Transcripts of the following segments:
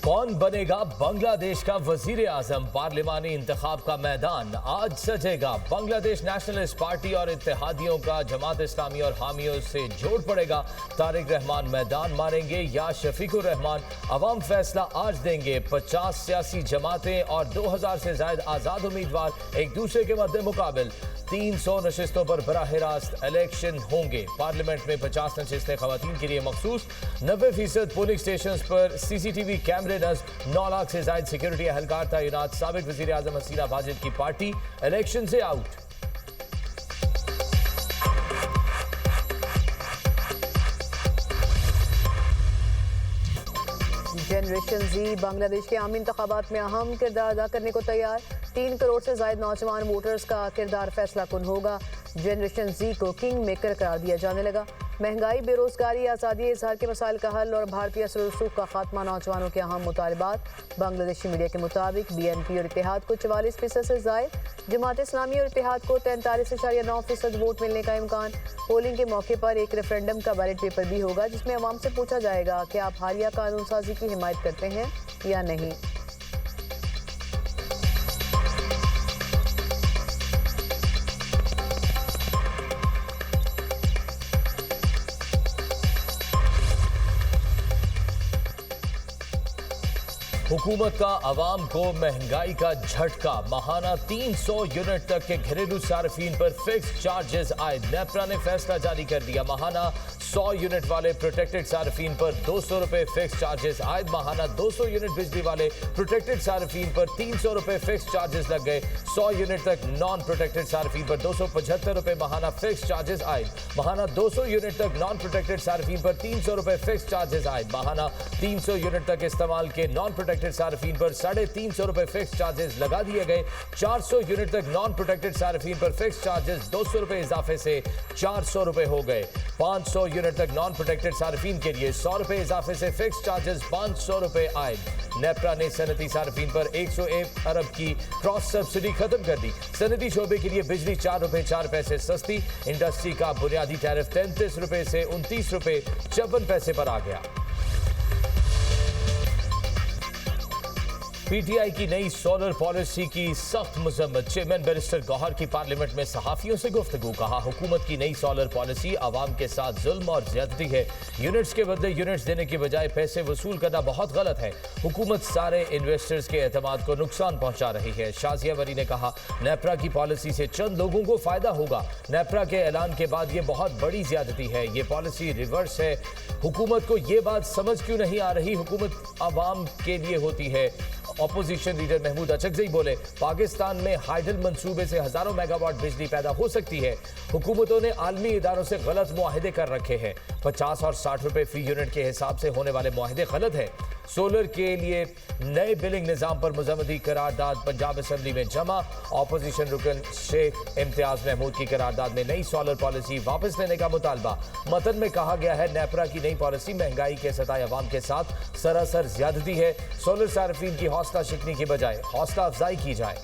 कौन बनेगा बांग्लादेश का वजीर आजम? पार्लिमानी इंतखाब का मैदान आज सजेगा। बांग्लादेश नेशनलिस्ट पार्टी और इत्तेहादियों का जमात इस्लामी और हामियों से जोड़ पड़ेगा। तारिक रहमान मैदान मारेंगे या शफीकुर रहमान? अवाम फैसला आज देंगे। 50 सियासी जमातें और 2000 से ज्यादा आजाद उम्मीदवार एक दूसरे के मध्य मुकाबिल। 300 नशिस्तों पर बराह रास्त इलेक्शन होंगे। पार्लियामेंट में 50 नशिस्तें खवातीन के लिए मखसूस। 90% पोलिंग स्टेशन पर CCTV कैमरे नस्ब। 9 लाख से ज्यादा सिक्योरिटी एहलकार तैनात। साबिक वजीर आजम हसीना वाजिद की पार्टी इलेक्शन से आउट। जनरेशन जी बांग्लादेश के आमी इंतखाबात में अहम किरदार अदा करने को तैयार। 3 करोड़ से ज्यादा नौजवान वोटर्स का किरदार फैसला कुन होगा। जनरेशन जी को किंग मेकर करार दिया जाने लगा। महंगाई, बेरोजगारी, आज़ादी, इजहार के मसाइल का हल और भारतीय असर रसूख का खात्मा नौजवानों के अहम मुतालबात। बांग्लादेशी मीडिया के मुताबिक BNP और इत्तेहाद को 44% से जायद, जमात इस्लामी और इत्तेहाद को 43.9% वोट मिलने का इम्कान। पोलिंग के मौके पर एक रेफरेंडम का बैलेट पेपर भी होगा जिसमें अवाम से पूछा जाएगा कि आप हालिया कानून साजी की हिमायत करते हैं या नहीं। हुकूमत का अवाम को महंगाई का झटका। माहाना 300 यूनिट तक के घरेलू सार्फिन पर फिक्स चार्जेस आए। नेपरा ने फैसला जारी कर दिया। माहाना 100 यूनिट वाले प्रोटेक्टेड सार्फिन पर 200 रुपए फिक्स चार्जेस आए। माहाना 200 यूनिट बिजली वाले प्रोटेक्टेड सार्फिन पर 300 रुपए फिक्स चार्जेस लग गए। 100 यूनिट तक नॉन प्रोटेक्टेड सार्फिन पर 275 रुपए माहाना फिक्स चार्जेस आए। माहाना 200 यूनिट तक नॉन प्रोटेक्टेड सार्फिन पर 300 रुपए फिक्स चार्जेस आए। माहाना 300 यूनिट तक इस्तेमाल के नॉन प्रोटेक्टेड सार्फिन पर 350 रुपए फिक्स चार्जेस लगा दिए गए। 400 यूनिट तक नॉन प्रोटेक्टेड सार्फिन पर फिक्स चार्जेस 200 रुपए इजाफे से 400 रुपए हो गए। 500 यूनिट तक नॉन प्रोटेक्टेड सार्फिन के लिए 100 रुपए इजाफे से फिक्स चार्जेस 500 रुपए आए। नेपरा ने सनती सार्फिन पर 101 अरब की क्रॉस सब्सिडी खत्म कर दी। सनती शोबे के लिए बिजली 4 रुपए 4 पैसे सस्ती। इंडस्ट्री का बुनियादी टैरिफ 33 रुपए से 29 रुपए 54 पैसे पर आ गया। PTI की नई सोलर पॉलिसी की सख्त मजम्मत। चेयरमैन बैरिस्टर गौहर की पार्लियामेंट में सहाफियों से गुफ्तगू। कहा, हुकूमत की नई सोलर पॉलिसी आवाम के साथ जुल्म और ज्यादती है। यूनिट्स के बदले यूनिट्स देने की बजाय पैसे वसूल करना बहुत गलत है। हुकूमत सारे इन्वेस्टर्स के एतमाद को नुकसान पहुंचा रही है। शाजिया वरी ने कहा, नेपरा की पॉलिसी से चंद लोगों को फायदा होगा। नेपरा के ऐलान के बाद ये बहुत बड़ी ज्यादती है। ये पॉलिसी रिवर्स है। हुकूमत को ये बात समझ क्यों नहीं आ रही? हुकूमत आवाम के लिए होती है। ऑपोजिशन लीडर महमूद अचकज़ई बोले, पाकिस्तान में हाइडल मंसूबे से हजारों मेगावाट बिजली पैदा हो सकती है। हुकूमतों ने आलमी इदारों से गलत मुआहिदे कर रखे हैं। 50 और 60 रुपए फी यूनिट के हिसाब से होने वाले मुआहिदे गलत है। सोलर के लिए नए बिलिंग निजाम पर मुजम्मती करारदाद पंजाब असम्बली में जमा। ऑपोजिशन रुकन शेख इम्तियाज महमूद की करारदाद में नई सोलर पॉलिसी वापस लेने का मुतालबा। मतन में कहा गया है, नेपरा की नई पॉलिसी महंगाई के सताए अवाम के साथ सरासर ज्यादती है। सोलर सार्फिन की हौसला शिकनी की बजाय हौसला अफजाई की जाए।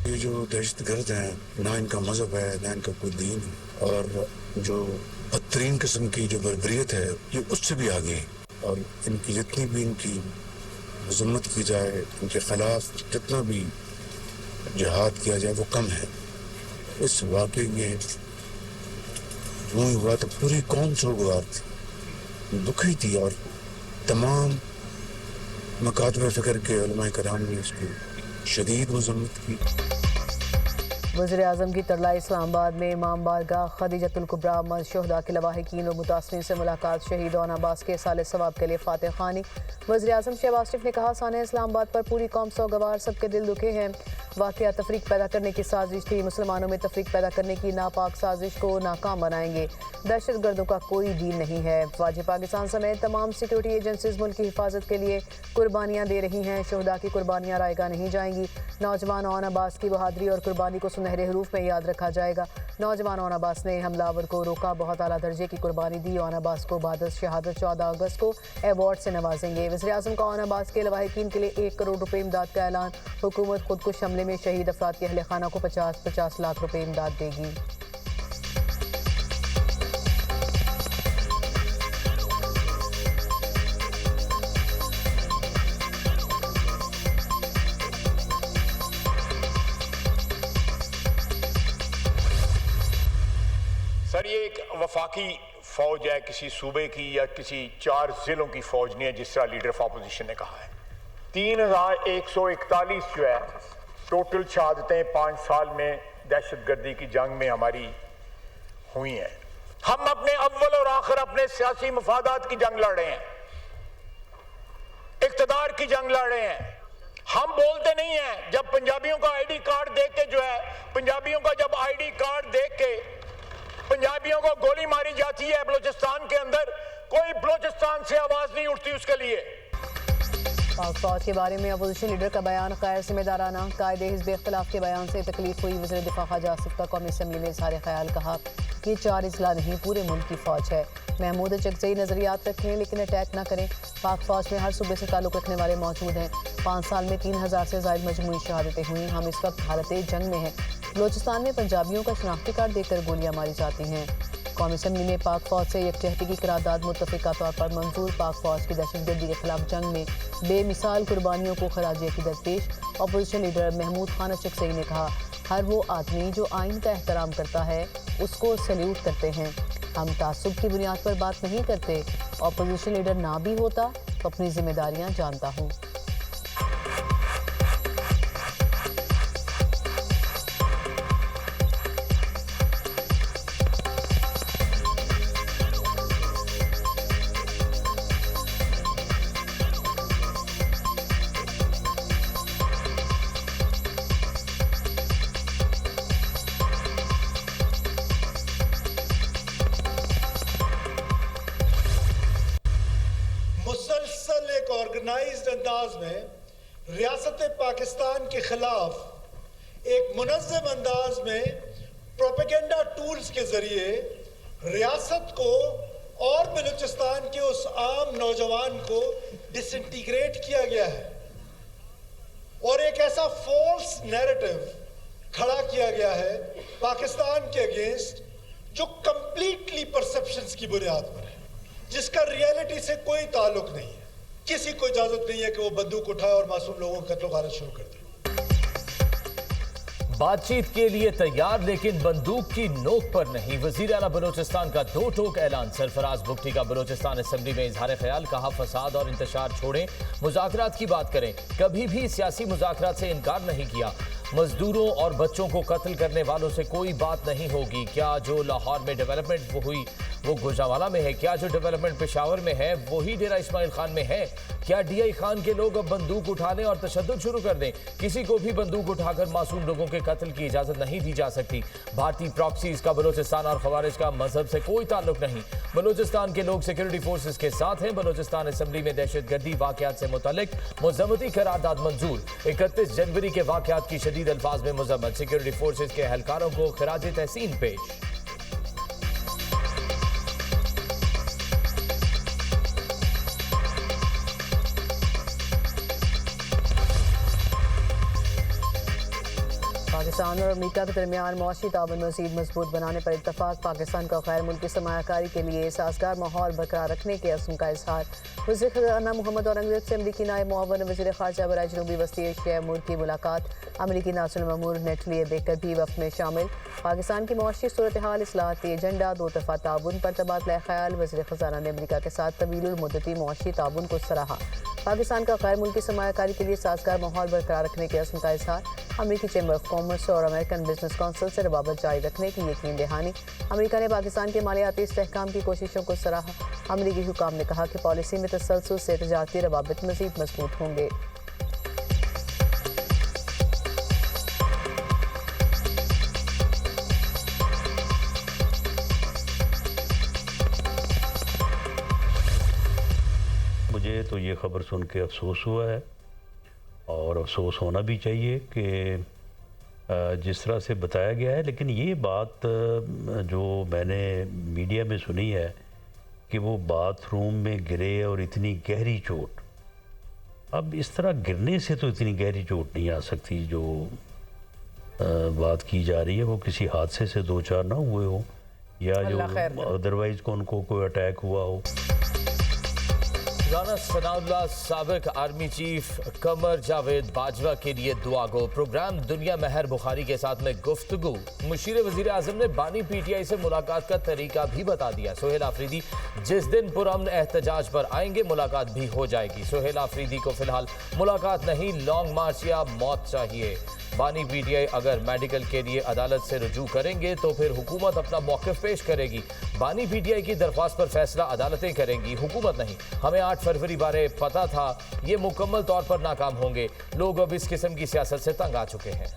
ये जो दहशतगर्द हैं, ना इनका मजहब है ना इनका कोई दीन है, और जो बदतरीन किस्म की जो बर्बरियत है ये उससे भी आगे है। और इनकी जितनी भी इनकी मजम्मत की जाए, इनके खिलाफ जितना भी जिहाद किया जाए वो कम है। इस वाकई में यूँ हुआ तो पूरी कौम सोगवार थी, दुखी थी, और तमाम मकातब फ़िक्र के उलमा कराम ने इसको शदीद मजम्मत की। वज़ीर आज़म की तरला इस्लामाबाद में इमाम बारगाह खदीजतुल कुबरा मस्जिद शुहदा के लवाहिकीन और मुतासरीन से मुलाकात। शहीद ओन अब्बास के साले सवाब के लिए फातिह खानी। वज़ीर आज़म शहबाज शरीफ ने कहा, साने इस्लामाबाद पर पूरी कौम सोगवार, सबके दिल दुखे हैं। वाक़या तफरीक पैदा करने की साजिश थी। मुसलमानों में तफरीक पैदा करने की नापाक साजिश को नाकाम बनाएंगे। दहशत गर्दों का कोई दीन नहीं है। वाजिब पाकिस्तान समेत तमाम सिक्योरिटी एजेंसीज मुल्क की हिफाजत के लिए कुर्बानियाँ दे रही हैं। शुहदा की कुर्बानियाँ रायगा नहीं जाएंगी। नौजवान ओन अब्बास की बहादरी और कुर्बानी को सुनहरे हरूफ में याद रखा जाएगा। नौजवान ओन अब्बास ने हमलावर को रोका, बहुत आला दर्जे की कुर्बानी दी। ओन अब्बास को बाद शहादत 14 अगस्त को अवार्ड से नवाजेंगे। वज़ीर आज़म का ओन अब्बास के लवाहिकीन के लिए 1 करोड़ रुपये इमदाद का ऐलान। हुकूमत खुदकुश हमले में शहीद अफराद के अहल खाना को 50-50 लाख रुपये इमदाद देगी। सर ये एक वफाकी फौज है किसी सूबे की या किसी 4 जिलों की फौज नहीं है, जिस तरह लीडर ऑफ अपोजिशन ने कहा है। 3141 जो है टोटल शहादतें 5 साल में दहशतगर्दी की जंग में हमारी हुई हैं। हम अपने अव्वल और आखिर अपने सियासी मफादात की जंग लड़ रहे हैं, इक़्तिदार की जंग लड़ रहे हैं। हम बोलते नहीं हैं। जब पंजाबियों का आईडी कार्ड देख के जो है, पंजाबियों का जब आईडी कार्ड देख के पंजाबियों को गोली मारी जाती है बलूचिस्तान के अंदर, कोई बलूचिस्तान से आवाज नहीं उठती उसके लिए। पाक फौज के बारे में अपोजिशन लीडर का बयान गैर जिम्मेदाराना, कायदे हिज़्ब इख्तिलाफ के बयान से तकलीफ हुई। वज़ीर दिफा ख़ाजा आसिफ का कौमी असम्बली में इज़हार ख़याल, कहा कि 4 अजला नहीं पूरे मुल्क की फ़ौज है। महमूद चकजई नज़रियात रखें लेकिन अटैक न करें। पाक फौज में हर सूबे से ताल्लुक़ रखने वाले मौजूद हैं। 5 साल में 3000 से ज़ायद मजमूई शहादतें हुई। हम इस वक्त हालत जंग में हैं। बलूचिस्तान में पंजाबियों का शनाख्ती कार्ड देकर गोलियां मारी जाती हैं। कौमी असम्बली में पाक फौज से यकजहती की करारदाद मुत्तफ़िका तौर पर मंजूर। पाक फौज की दहशतगर्दी के खिलाफ जंग में बेमिसाल कुर्बानियों को खराज अक़ीदत पेश। अपोजिशन लीडर महमूद खान चकजई ने कहा, हर वो आदमी जो आइन का एहतराम करता है उसको सैल्यूट करते हैं। हम तासुब की बुनियाद पर बात नहीं करते। अपोजिशन लीडर ना भी होता तो अपनी जिम्मेदारियाँ जानता हूँ। ऑर्गेनाइज्ड अंदाज में रियासत पाकिस्तान के खिलाफ एक मुनज़्ज़म अंदाज में प्रोपेगेंडा टूल्स के जरिए रियासत को और बलूचिस्तान के उस आम नौजवान को डिसइंटीग्रेट किया गया है और एक ऐसा फॉल्स नैरेटिव खड़ा किया गया है पाकिस्तान के अगेंस्ट जो कंप्लीटली परसेप्शंस की बुनियाद पर है, जिसका रियलिटी से कोई ताल्लुक नहीं है। किसी को इजाजत नहीं है कि वो बंदूक उठाए और मासूम लोगों का कत्ल गारत शुरू कर दे। बातचीत के लिए तैयार लेकिन बंदूक की नोक पर नहीं। वजीर आला बलोचिस्तान का 2 टोक ऐलान। सरफराज भुगटी का बलोचिस्तान असेंबली में इजहार ख्याल, कहा फसाद और इंतशार छोड़ें, मुज़ाकरात की बात करें। कभी भी सियासी मुज़ाकरात से इनकार नहीं किया। मजदूरों और बच्चों को कत्ल करने वालों से कोई बात नहीं होगी। क्या जो लाहौर में डेवलपमेंट हुई वो गुजरावाला में है? क्या जो डेवलपमेंट पेशावर में है वही डेरा इस्माइल खान में है? क्या DI खान के लोग अब बंदूक उठा लें और तशद्दुद शुरू कर दें? किसी को भी बंदूक उठाकर मासूम लोगों के कत्ल की इजाजत नहीं दी जा सकती। भारतीय प्रॉक्सीज का बलोचिस्तान और खवारिज का मजहब से कोई ताल्लुक नहीं। बलोचिस्तान के लोग सिक्योरिटी फोर्सेज के साथ हैं। बलोचिस्तान असेंबली में दहशतगर्दी वाकयात से मुतल्लिक मुज़म्मती करारदाद मंजूर। 31 जनवरी के वाकयात की शदीद अल्फाज में मुज़म्मत। सिक्योरिटी फोर्सेज के एहलकारों को खिराज तहसीन पेश। पाकिस्तान और अमेरिका के दरमियान मौशी ताउन मज़ीद मजबूत बनाने पर इत्तफाक। पाकिस्तान का गैर मुल्की सरमायाकारी के लिए साजगार माहौल बरकरार रखने के अज़्म का इजहार। वज़ीर ख़ज़ाना मोहम्मद औरंगज़ेब से अमरीकी नायब मुआवन वज़ीर ख़ारजा बराए जनूबी वस्ती एशिया मुल्क की मुलाकात। अमरीकी नाज़िल ममूर नेटली बेकर भी वफ़द में शामिल। पाकिस्तान की मौशी सूरत हाल, इस्लाहाती एजेंडा, 2 तरफ़ा ताउन पर तबादला ख्याल। वज़ीर ख़ज़ाना ने अमरीका के साथ तवील मुद्दती मौशी ताउन को सराहा। पाकिस्तान का गैर मुल्की सरमायाकारी के लिए साजगार माहौल बरकरार रखने के अज़्म का इजहार। अमरीकी चैम्बर ऑफ कॉमर्स और अमेरिकन बिजनेस काउंसिल से रवाबत जारी रखने की यकीन दहानी। अमेरिका ने पाकिस्तान के मालियाती इस्तेहकाम की कोशिशों को सराहा। अमरीकी हुकाम ने कहा कि पॉलिसी में तसलसल से तजारती रवाबत मज़ीद मजबूत होंगे। मुझे तो ये ख़बर सुन के अफसोस हुआ है और अफसोस होना भी चाहिए कि जिस तरह से बताया गया है। लेकिन ये बात जो मैंने मीडिया में सुनी है कि वो बाथरूम में गिरे और इतनी गहरी चोट, अब इस तरह गिरने से तो इतनी गहरी चोट नहीं आ सकती जो बात की जा रही है। वो किसी हादसे से 2-4 ना हुए हो या जो अदरवाइज़ को उनको कोई अटैक हुआ हो। राना सनाउल्लाह साबिक आर्मी चीफ कमर जावेद बाजवा के लिए दुआ गो। प्रोग्राम दुनिया महर बुखारी के साथ में गुफ्तगू। मुशीर वजीर आजम ने बानी पीटीआई से मुलाकात का तरीका भी बता दिया। सोहेल आफरीदी जिस दिन पुरअमन एहतजाज पर आएंगे मुलाकात भी हो जाएगी। सोहेल आफरीदी को फिलहाल मुलाकात नहीं, लॉन्ग मार्च या मौत चाहिए। बानी पीटीआई अगर मेडिकल के लिए अदालत से रुजू करेंगे तो फिर हुकूमत अपना मौक़िफ़ पेश करेगी। बानी पीटीआई की दरख्वास्त पर फैसला अदालतें करेंगी, हुकूमत नहीं। हमें 8 फरवरी बारे पता था, ये मुकम्मल तौर पर नाकाम होंगे। लोग अब इस किस्म की सियासत से तंग आ चुके हैं।